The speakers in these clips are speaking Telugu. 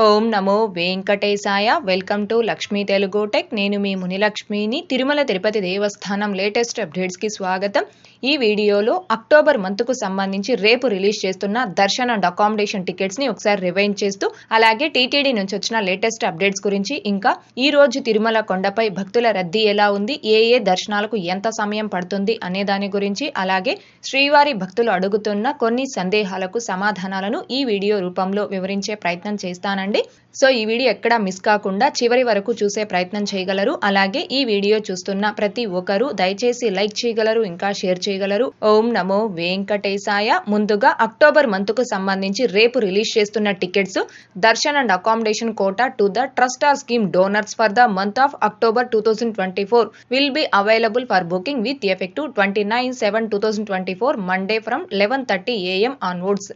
Om Namo Venkatesaya. Welcome to Lakshmi Telugu tech. నేను మీ మునిలక్ష్మిని. తిరుమల తిరుపతి దేవస్థానం లేటెస్ట్ అప్డేట్స్కి స్వాగతం. ఈ వీడియోలో అక్టోబర్ మంత్కు సంబంధించి రేపు రిలీజ్ చేస్తున్న దర్శన్ అండ్ అకామిడేషన్ టికెట్స్ని ఒకసారి రివైండ్ చేస్తూ, అలాగే టీటీడీ నుంచి వచ్చిన లేటెస్ట్ అప్డేట్స్ గురించి, ఇంకా ఈ రోజు తిరుమల కొండపై భక్తుల రద్దీ ఎలా ఉంది, ఏ దర్శనాలకు ఎంత సమయం పడుతుంది అనే దాని గురించి, అలాగే శ్రీవారి భక్తులు అడుగుతున్న కొన్ని సందేహాలకు సమాధానాలను ఈ వీడియో రూపంలో వివరించే ప్రయత్నం చేస్తానండి. సో ఈ వీడియో ఎక్కడా మిస్ కాకుండా చివరి వరకు చూసే ప్రయత్నం చేయగలరు. అలాగే ఈ వీడియో చూస్తున్న ప్రతి ఒక్కరూ దయచేసి లైక్ చేయగలరు, ఇంకా షేర్ చేయగలరు. ఓం నమో వెంకటేశాయ. ముందుగా అక్టోబర్ మంత్ కు సంబంధించి రేపు రిలీజ్ చేస్తున్న tickets. Darshan and accommodation quota to the trust are scheme donors for the month of October 2024 will be available for booking with effective 29/7/2024 Monday from 11:30 AM onwards.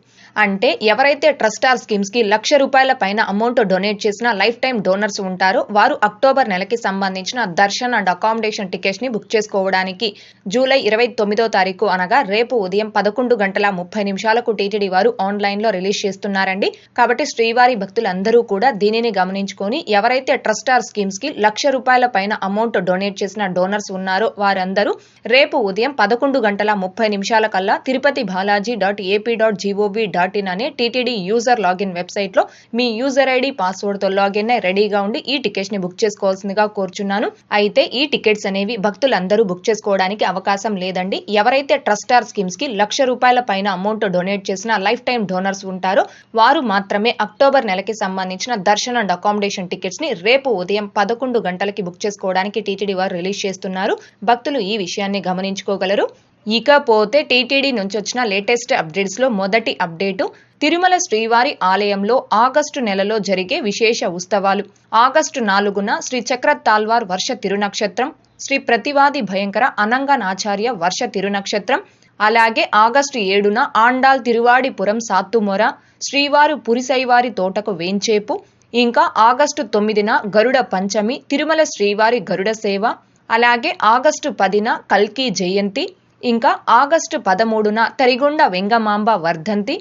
అంటే ఎవరైతే ట్రస్ట్ ఆర్ స్కీమ్స్ కి ₹1,00,000 పైన అమౌంట్ డొనేట్ చేసిన లైఫ్ టైం డోనర్స్ ఉంటారో వారు అక్టోబర్ నెలకి సంబంధించిన దర్శన్ అండ్ అకామిడేషన్ టికెట్స్ ని బుక్ చేసుకోవడానికి జూలై 29వ తారీఖు అనగా రేపు ఉదయం 11:30 టీటీడీ వారు ఆన్లైన్ లో రిలీజ్ చేస్తున్నారండి. కాబట్టి శ్రీవారి భక్తులందరూ కూడా దీనిని గమనించుకొని, ఎవరైతే ట్రస్ట్ ఆర్ స్కీమ్స్ కి ₹1,00,000 పైన అమౌంట్ డొనేట్ చేసిన డోనర్స్ ఉన్నారో వారందరూ రేపు ఉదయం 11:30 కల్లా తిరుపతి balaji.ap.gov.in అనే టీటీడీ యూజర్ లాగిన్ వెబ్సైట్ లో మీ యూజర్ ఐడి పాస్వర్డ్ తో లాగిన్ అయి రెడీగా ఉండి ఈ టికెట్స్ ని బుక్ చేసుకోవాల్సిందిగా కోరుచున్నాను. అయితే ఈ టికెట్స్ అనేవి భక్తులందరూ బుక్ చేసుకోవడానికి అవకాశం లేదండి. ఎవరైతే ట్రస్ట్ ఆర్ స్కీమ్స్ కి ₹1,00,000 పైన అమౌంట్ డొనేట్ చేసిన లైఫ్ టైం డోనర్స్ ఉంటారో వారు మాత్రమే అక్టోబర్ నెలకి సంబంధించిన దర్శన్ అండ్ అకామిడేషన్ టికెట్స్ ని రేపు ఉదయం 11 బుక్ చేసుకోవడానికి టీటీడీ వారు రిలీజ్ చేస్తున్నారు. భక్తులు ఈ విషయాన్ని గమనించుకోగలరు. ఇకపోతే టీటీడీ నుంచి వచ్చిన లేటెస్ట్ అప్డేట్స్ లో మొదటి అప్డేటు, తిరుమల శ్రీవారి ఆలయంలో ఆగస్టు నెలలో జరిగే విశేష ఉత్సవాలు. ఆగస్టు 4న శ్రీ చక్రతాళ్వార్ వర్ష తిరునక్షత్రం, శ్రీ ప్రతివాది భయంకర అనంగనాచార్య వర్ష తిరునక్షత్రం, అలాగే ఆగస్టు 7న ఆండాల్ తిరువాడిపురం సాత్తుమొర, శ్రీవారు పురిసైవారి తోటకు వేంచేపు, ఇంకా ఆగస్టు 9న గరుడ పంచమి, తిరుమల శ్రీవారి గరుడ సేవ, అలాగే ఆగస్టు 10న కల్కి జయంతి, ఇంకా ఆగస్టు 13న తరిగొండ వెంగమాంబ వర్ధంతి,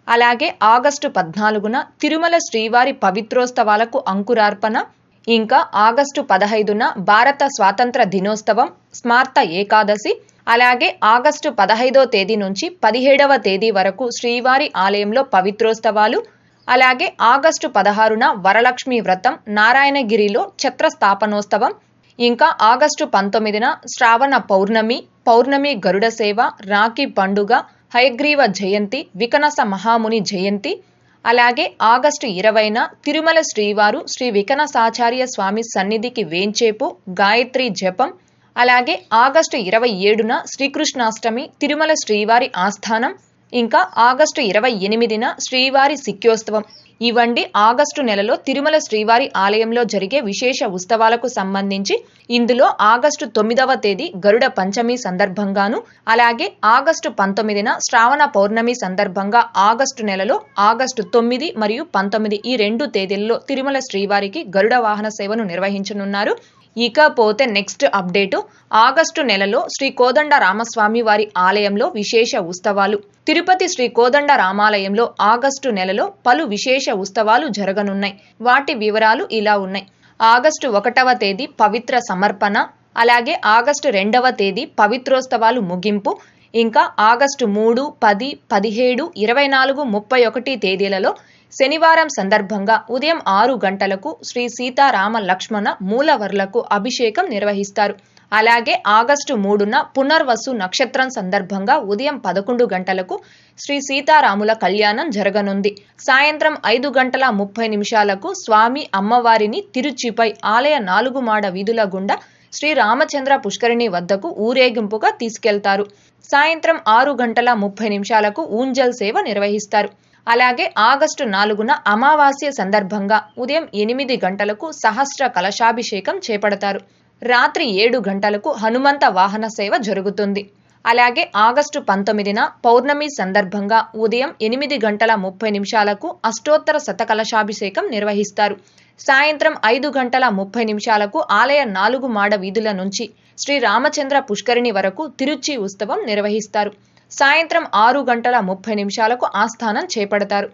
అలాగే ఆగస్టు 14న తిరుమల శ్రీవారి పవిత్రోత్సవాలకు అంకురార్పణ, ఇంకా ఆగస్టు 15న భారత స్వాతంత్ర దినోత్సవం స్మార్త ఏకాదశి, అలాగే ఆగస్టు 15వ తేదీ నుంచి 17వ తేదీ వరకు శ్రీవారి ఆలయంలో పవిత్రోత్సవాలు, అలాగే ఆగస్టు 16న వరలక్ష్మి వ్రతం, నారాయణగిరిలో ఛత్రస్థాపనోత్సవం, ఇంకా ఆగస్టు 19న శ్రావణ పౌర్ణమి గరుడ సేవ, రాఖీ పండుగ, హయగ్రీవ జయంతి, వికనస మహాముని జయంతి, అలాగే ఆగస్టు 20న తిరుమల శ్రీవారు శ్రీ వికనసాచార్య స్వామి సన్నిధికి వేంచేపు, గాయత్రి జపం, అలాగే ఆగస్టు 27న శ్రీకృష్ణాష్టమి, తిరుమల శ్రీవారి ఆస్థానం, ఇంకా ఆగస్టు 28న శ్రీవారి సిక్యోత్సవం. ఇవండి ఆగస్టు నెలలో తిరుమల శ్రీవారి ఆలయంలో జరిగే విశేష ఉత్సవాలకు సంబంధించి. ఇందులో ఆగస్టు 9వ తేదీ గరుడ పంచమి సందర్భంగాను, అలాగే ఆగస్టు 19న శ్రావణ పౌర్ణమి సందర్భంగా ఆగస్టు నెలలో ఆగస్టు 9 మరియు 19 ఈ 2 తేదీల్లో తిరుమల శ్రీవారికి గరుడ వాహన సేవను నిర్వహించనున్నారు. ఇకపోతే నెక్స్ట్ అప్డేటు, ఆగస్టు నెలలో శ్రీ కోదండ రామస్వామి వారి ఆలయంలో విశేష ఉత్సవాలు. తిరుపతి శ్రీ కోదండ రామాలయంలో ఆగస్టు నెలలో పలు విశేష ఉత్సవాలు జరగనున్నాయి. వాటి వివరాలు ఇలా ఉన్నాయి. ఆగస్టు 1వ తేదీ పవిత్ర సమర్పణ, అలాగే ఆగస్టు 2వ తేదీ పవిత్రోత్సవాలు ముగింపు, ఇంకా ఆగస్టు 3, 10, 17, 24, 31 తేదీలలో శనివారం సందర్భంగా ఉదయం 6 గంటలకు శ్రీ సీతారామ లక్ష్మణ మూలవర్లకు అభిషేకం నిర్వహిస్తారు. అలాగే ఆగస్టు 3న పునర్వసు నక్షత్రం సందర్భంగా ఉదయం 11 గంటలకు శ్రీ సీతారాముల కళ్యాణం జరగనుంది. సాయంత్రం 5:30 స్వామి అమ్మవారిని తిరుచిపై ఆలయ 4 మాడ వీధుల గుండా శ్రీ రామచంద్ర పుష్కరిణి వద్దకు ఊరేగింపుగా తీసుకెళ్తారు. సాయంత్రం 6:30 ఊంజల్ సేవ నిర్వహిస్తారు. అలాగే ఆగస్టు 4న అమావాస్య సందర్భంగా ఉదయం 8 గంటలకు సహస్ర కలశాభిషేకం చేపడతారు. రాత్రి 7 గంటలకు హనుమంత వాహన సేవ జరుగుతుంది. అలాగే ఆగస్టు 19న పౌర్ణమి సందర్భంగా ఉదయం 8:30 అష్టోత్తర శతకలశాభిషేకం నిర్వహిస్తారు. సాయంత్రం 5:30 ఆలయ 4 మాడ వీధుల నుంచి శ్రీ రామచంద్ర పుష్కరిణి వరకు తిరుచి ఉత్సవం నిర్వహిస్తారు. సాయంత్రం 6:30 ఆస్థానం చేపడతారు.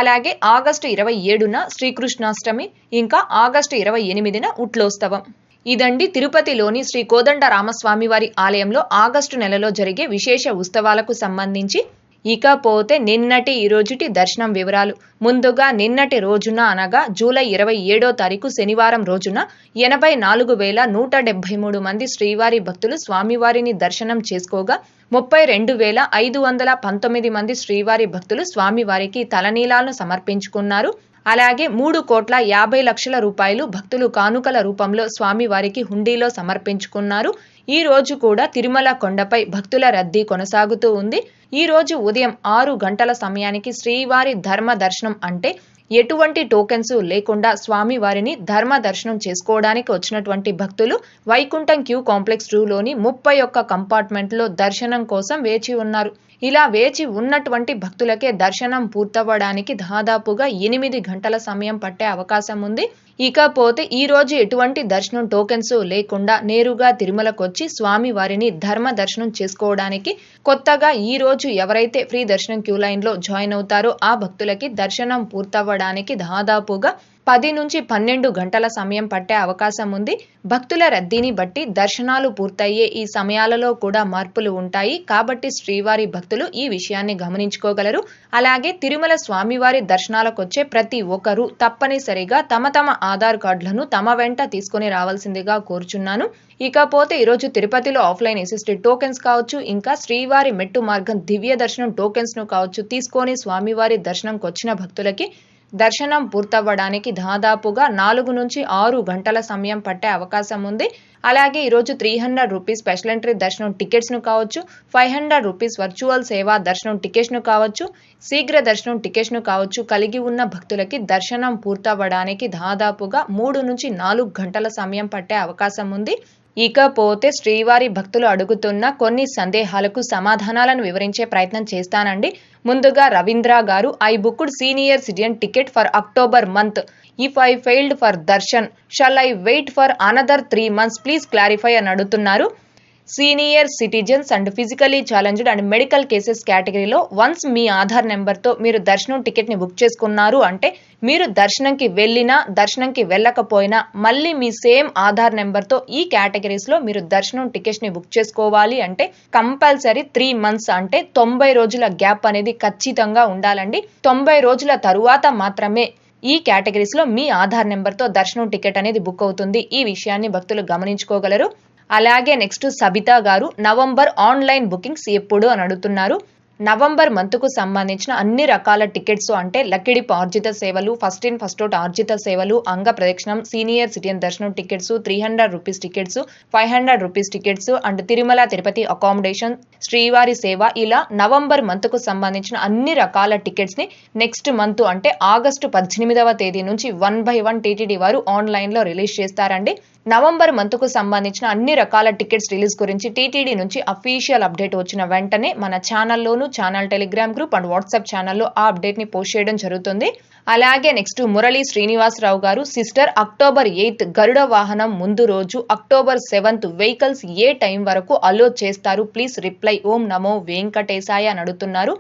అలాగే ఆగస్టు 27న శ్రీకృష్ణాష్టమి, ఇంకా ఆగస్టు 28న ఉట్లోత్సవం. ఇదండి తిరుపతిలోని శ్రీ కోదండ రామస్వామి వారి ఆలయంలో ఆగస్టు నెలలో జరిగే విశేష ఉత్సవాలకు సంబంధించి. ఇకపోతే నిన్నటి ఈ రోజుటి దర్శనం వివరాలు. ముందుగా నిన్నటి రోజున అనగా జూలై 27వ తారీఖు శనివారం రోజున 84,173 మంది శ్రీవారి భక్తులు స్వామివారిని దర్శనం చేసుకోగా 32,519 మంది శ్రీవారి భక్తులు స్వామివారికి తలనీలాలను సమర్పించుకున్నారు. అలాగే 3,50,00,000 రూపాయలు భక్తులు కానుకల రూపంలో స్వామివారికి హుండీలో సమర్పించుకున్నారు. ఈ రోజు కూడా తిరుమల కొండపై భక్తుల రద్దీ కొనసాగుతూ ఉంది. ఈ రోజు ఉదయం 6 గంటల సమయానికి శ్రీవారి ధర్మ దర్శనం అంటే ఎటువంటి టోకెన్స్ లేకుండా స్వామివారిని ధర్మ దర్శనం చేసుకోవడానికి వచ్చినటువంటి భక్తులు వైకుంఠం క్యూ కాంప్లెక్స్ 2లోని 31 కంపార్ట్మెంట్లో దర్శనం కోసం వేచి ఉన్నారు. ఇలా వేచి ఉన్నటువంటి భక్తులకే దర్శనం పూర్తవ్వడానికి దాదాపుగా 8 గంటల సమయం పట్టే అవకాశం ఉంది. ఇకపోతే ఈ రోజు ఎటువంటి దర్శనం టోకెన్స్ లేకుండా నేరుగా తిరుమలకొచ్చి స్వామి వారిని ధర్మ దర్శనం చేసుకోవడానికి కొత్తగా ఈ రోజు ఎవరైతే ఫ్రీ దర్శనం క్యూ లైన్లో జాయిన్ అవుతారో ఆ భక్తులకి దర్శనం పూర్తవ్వడానికి దాదాపుగా 10 నుంచి 12 గంటల సమయం పట్టే అవకాశం ఉంది. భక్తుల రద్దీని బట్టి దర్శనాలు పూర్తయ్యే ఈ సమయాలలో కూడా మార్పులు ఉంటాయి. కాబట్టి శ్రీవారి భక్తులు ఈ విషయాన్ని గమనించుకోగలరు. అలాగే తిరుమల స్వామివారి దర్శనాలకు వచ్చే ప్రతి ఒక్కరూ తప్పనిసరిగా తమ ఆధార్ కార్డులను తమ వెంట తీసుకొని రావాల్సిందిగా కోరుచున్నాను. ఇకపోతే ఈరోజు తిరుపతిలో ఆఫ్లైన్ అసిస్టెడ్ టోకెన్స్ కావచ్చు, ఇంకా శ్రీవారి మెట్టు మార్గం దివ్య దర్శనం టోకెన్స్ ను కావచ్చు తీసుకొని స్వామివారి దర్శనంకి వచ్చిన భక్తులకి దర్శనం పూర్తవ్వడానికి దాదాపుగా 4 నుంచి 6 గంటల సమయం పట్టే అవకాశం ఉంది. అలాగే ఈరోజు 300 రూపీస్ స్పెషల్ ఎంట్రీ దర్శనం టికెట్స్ను కావచ్చు, 500 రూపీస్ వర్చువల్ సేవా దర్శనం టికెట్స్ను కావచ్చు, శీఘ్ర దర్శనం టికెట్స్ను కావచ్చు కలిగి ఉన్న భక్తులకి దర్శనం పూర్తవ్వడానికి దాదాపుగా 3 నుంచి 4 గంటల సమయం పట్టే అవకాశం ఉంది. ఇకపోతే శ్రీవారి భక్తులు అడుగుతున్న కొన్ని సందేహాలకు సమాధానాలను వివరించే ప్రయత్నం చేస్తానండి. ముందుగా రవీంద్ర గారు, I booked senior citizen ticket for October month. If I failed for darshan shall I wait for another 3 months please clarify అని అడుగుతున్నారు. Senior citizens and physically challenged and medical cases కేటగిరీలో వన్స్ మీ ఆధార్ నెంబర్తో మీరు దర్శనం టికెట్ని బుక్ చేసుకున్నారు అంటే మీరు దర్శనంకి వెళ్ళినా దర్శనంకి వెళ్ళకపోయినా మళ్ళీ మీ సేమ్ ఆధార్ నెంబర్తో ఈ కేటగిరీస్లో మీరు దర్శనం టికెట్స్ని బుక్ చేసుకోవాలి అంటే కంపల్సరీ 3 months అంటే 90 రోజుల గ్యాప్ అనేది ఖచ్చితంగా ఉండాలండి. 90 రోజుల తరువాత మాత్రమే ఈ కేటగిరీస్లో మీ ఆధార్ నెంబర్తో దర్శనం టికెట్ అనేది బుక్ అవుతుంది. ఈ విషయాన్ని భక్తులు గమనించుకోగలరు. అలాగే నెక్స్ట్ సబితా గారు, నవంబర్ ఆన్లైన్ బుకింగ్స్ ఎప్పుడు అని అడుగుతున్నారు. నవంబర్ మంత్కు సంబంధించిన అన్ని రకాల టికెట్స్ అంటే లక్కిడిప్ ఆర్జిత సేవలు, ఫస్ట్ ఇన్ ఫస్ట్ అవుట్ ఆర్జిత సేవలు, అంగ ప్రదక్షిణం, సీనియర్ సిటిజన్ దర్శనం tickets, 300 rupees tickets, 500 rupees tickets and Tirumala Tirupati accommodation, శ్రీవారి సేవ, ఇలా నవంబర్ మంత్కు సంబంధించిన అన్ని రకాల టికెట్స్ ని నెక్స్ట్ మంత్ అంటే ఆగస్టు 18వ తేదీ నుంచి 1 by 1 టీటీడీ వారు ఆన్లైన్లో రిలీజ్ చేస్తారండి. నవంబర్ మంత్కు సంబంధించిన అన్ని రకాల టికెట్స్ రిలీజ్ గురించి టీటీడీ నుంచి అఫీషియల్ అప్డేట్ వచ్చిన వెంటనే మన ఛానల్లోను, channel Telegram group and WhatsApp ఛానల్లో ఆ అప్డేట్ని పోస్ట్ చేయడం జరుగుతుంది. అలాగే నెక్స్ట్ మురళీ శ్రీనివాసరావు గారు, సిస్టర్ అక్టోబర్ 8 గరుడ వాహనం ముందు రోజు అక్టోబర్ 7 వెహికల్స్ ఏ టైం వరకు అలో చేస్తారు ప్లీజ్ రిప్లై. ఓం నమో వెంకటేశాయ అని అడుగుతున్నారు.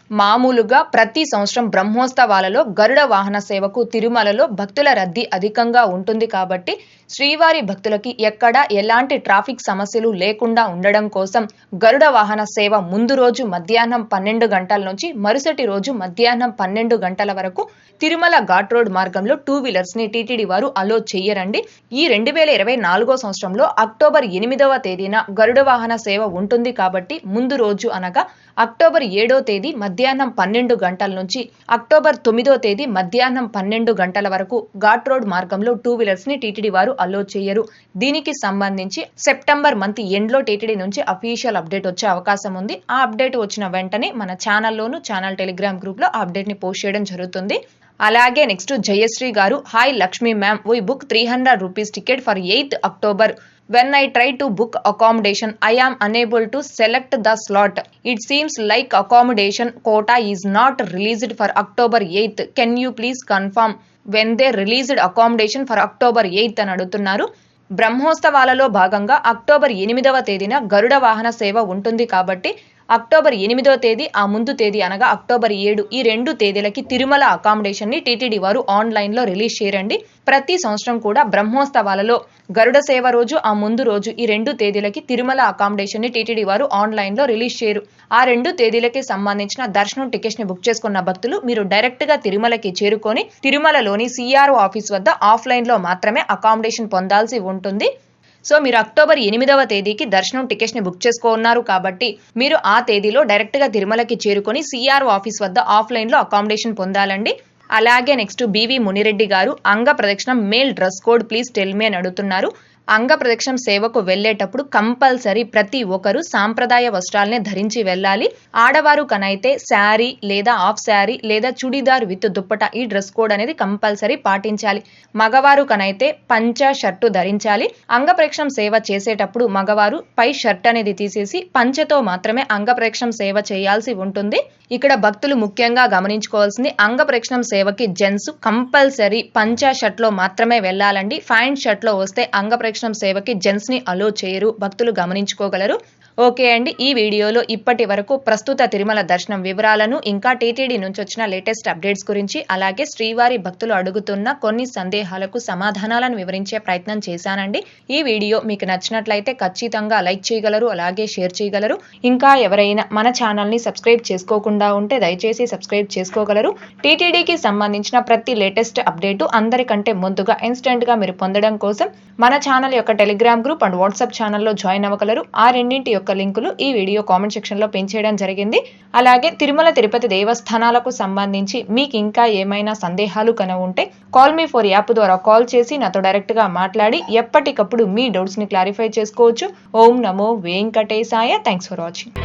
మామూలుగా ప్రతి సంవత్సరం బ్రహ్మోత్సవాలలో గరుడ వాహన సేవకు తిరుమలలో భక్తుల రద్దీ అధికంగా ఉంటుంది. కాబట్టి శ్రీవారి భక్తులకి ఎక్కడా ఎలాంటి ట్రాఫిక్ సమస్యలు లేకుండా ఉండడం కోసం గరుడ వాహన సేవ ముందు రోజు మధ్యాహ్నం 12 గంటల నుంచి మరుసటి రోజు మధ్యాహ్నం 12 గంటల వరకు తిరుమల ఘాట్ రోడ్ మార్గంలో 2 వీలర్స్ ని టీటీడీ వారు అలో చేయరండి. ఈ 2024 సంవత్సరంలో అక్టోబర్ 8వ తేదీన గరుడ వాహన సేవ ఉంటుంది. కాబట్టి ముందు రోజు అనగా అక్టోబర్ 7వ తేదీ మధ్యాహ్నం 12 గంటల నుంచి అక్టోబర్ 9వ తేదీ మధ్యాహ్నం 12 గంటల వరకు ఘాట్ రోడ్ మార్గంలో 2 వీలర్స్ ని టీటీడీ వారు అలో చేయరు. దీనికి సంబంధించి సెప్టెంబర్ మంత్ ఎండ్ లో టీటీడీ నుంచి అఫీషియల్ అప్డేట్ వచ్చే అవకాశం ఉంది. ఆ అప్డేట్ వచ్చిన వెంటనే మన ఛానల్లోను, ఛానల్ టెలిగ్రామ్ గ్రూప్ లో ఆ అప్డేట్ ని పోస్ట్ చేయడం జరుగుతుంది. అలాగే నెక్స్ట్ జయశ్రీ గారు, hi Lakshmi ma'am, we book 300 rupees ticket for 8th October. When I try to book accommodation, I am unable to select the slot. It seems like accommodation quota is not released for October 8th. Can you please confirm when they released accommodation for October 8th అని అడుగుతున్నారు. బ్రహ్మోత్సవాలలో భాగంగా అక్టోబర్ 8వ తేదీన గరుడ వాహన సేవ ఉంటుంది. కాబట్టి అక్టోబర్ 8వ తేదీ ఆ ముందు తేదీ అనగా అక్టోబర్ 7 ఈ 2 తేదీలకి తిరుమల అకామిడేషన్ ని టీటీడీ వారు ఆన్లైన్ లో రిలీజ్ చేయరండి. ప్రతి సంవత్సరం కూడా బ్రహ్మోత్సవాలలో గరుడ సేవ రోజు ఆ ముందు రోజు ఈ 2 తేదీలకి తిరుమల అకామిడేషన్ ని టీటీడీ వారు ఆన్లైన్ లో రిలీజ్ చేయరు. ఆ 2 తేదీలకి సంబంధించిన దర్శనం టికెట్స్ ని బుక్ చేసుకున్న భక్తులు మీరు డైరెక్ట్ గా తిరుమలకి చేరుకొని తిరుమలలోని సిఆర్ఓ ఆఫీస్ వద్ద ఆఫ్లైన్ లో మాత్రమే అకామిడేషన్ పొందాల్సి ఉంటుంది. సో మీరు అక్టోబర్ 8వ తేదీకి దర్శనం టికెట్స్ ని బుక్ చేసుకోన్నారు కాబట్టి మీరు ఆ తేదీలో డైరెక్ట్ గా తిరుమలకి చేరుకొని సిఆర్ఓ ఆఫీస్ వద్ద ఆఫ్లైన్ లో అకామిడేషన్ పొందాలండి. అలాగే నెక్స్ట్ బివి మునిరెడ్డి గారు అంగ ప్రదక్షిణం male dress code please tell me అని అడుగుతున్నారు. అంగ ప్రదక్షిణం సేవకు వెళ్లేటప్పుడు కంపల్సరీ ప్రతి ఒక్కరు సాంప్రదాయ వస్త్రాలనే ధరించి వెళ్ళాలి. ఆడవారు కనైతే శారీ లేదా హాఫ్ శారీ లేదా చుడిదార్ విత్ దుప్పట ఈ డ్రెస్ కోడ్ అనేది కంపల్సరీ పాటించాలి. మగవారు కనైతే పంచ షర్టు ధరించాలి. అంగ ప్రదక్షిణం సేవ చేసేటప్పుడు మగవారు పై షర్ట్ అనేది తీసేసి పంచతో మాత్రమే అంగ ప్రదక్షిణం సేవ చేయాల్సి ఉంటుంది. ఇక్కడ భక్తులు ముఖ్యంగా గమనించుకోవాల్సింది అంగ ప్రదక్షిణం సేవకి జెంట్స్ కంపల్సరీ పంచా షర్ట్ లో మాత్రమే వెళ్ళాలండి. ప్యాంట్ షర్ట్ లో వస్తే అంగ ప్రదక్షిణం సేవకి జెంట్స్ ని అలో చేయరు, భక్తులు గమనించుకోగలరు. ఓకే అండి, ఈ వీడియోలో ఇప్పటి వరకు ప్రస్తుత తిరుమల దర్శనం వివరాలను ఇంకా టీటీడీ నుంచి వచ్చిన లేటెస్ట్ అప్డేట్స్ గురించి అలాగే శ్రీవారి భక్తులు అడుగుతున్న కొన్ని సందేహాలకు సమాధానాలను వివరించే ప్రయత్నం చేశానండి. ఈ వీడియో మీకు నచ్చినట్లయితే ఖచ్చితంగా లైక్ చేయగలరు, అలాగే షేర్ చేయగలరు. ఇంకా ఎవరైనా మన ఛానల్ ని సబ్స్క్రైబ్ చేసుకోకుండా ఉంటే దయచేసి సబ్స్క్రైబ్ చేసుకోగలరు. టీటీడీకి సంబంధించిన ప్రతి లేటెస్ట్ అప్డేటు అందరికంటే ముందుగా ఇన్స్టెంట్ గా మీరు పొందడం కోసం మన ఛానల్ యొక్క టెలిగ్రామ్ గ్రూప్ అండ్ వాట్సాప్ ఛానల్లో జాయిన్ అవ్వగలరు. ఆ రెండింటి యొక్క లింకులు ఈ వీడియో కామెంట్ సెక్షన్ లో పిన్ చేయడం జరిగింది. అలాగే తిరుమల తిరుపతి దేవస్థానాలకు సంబంధించి మీకు ఇంకా ఏమైనా సందేహాలు ఉంటే కాల్ మీ ఫర్ యాప్ ద్వారా కాల్ చేసి నాతో డైరెక్ట్ గా మాట్లాడి ఎప్పటికప్పుడు మీ డౌట్స్ ని క్లారిఫై చేసుకోవచ్చు. ఓం నమో వెంకటేశాయ. Thanks for watching.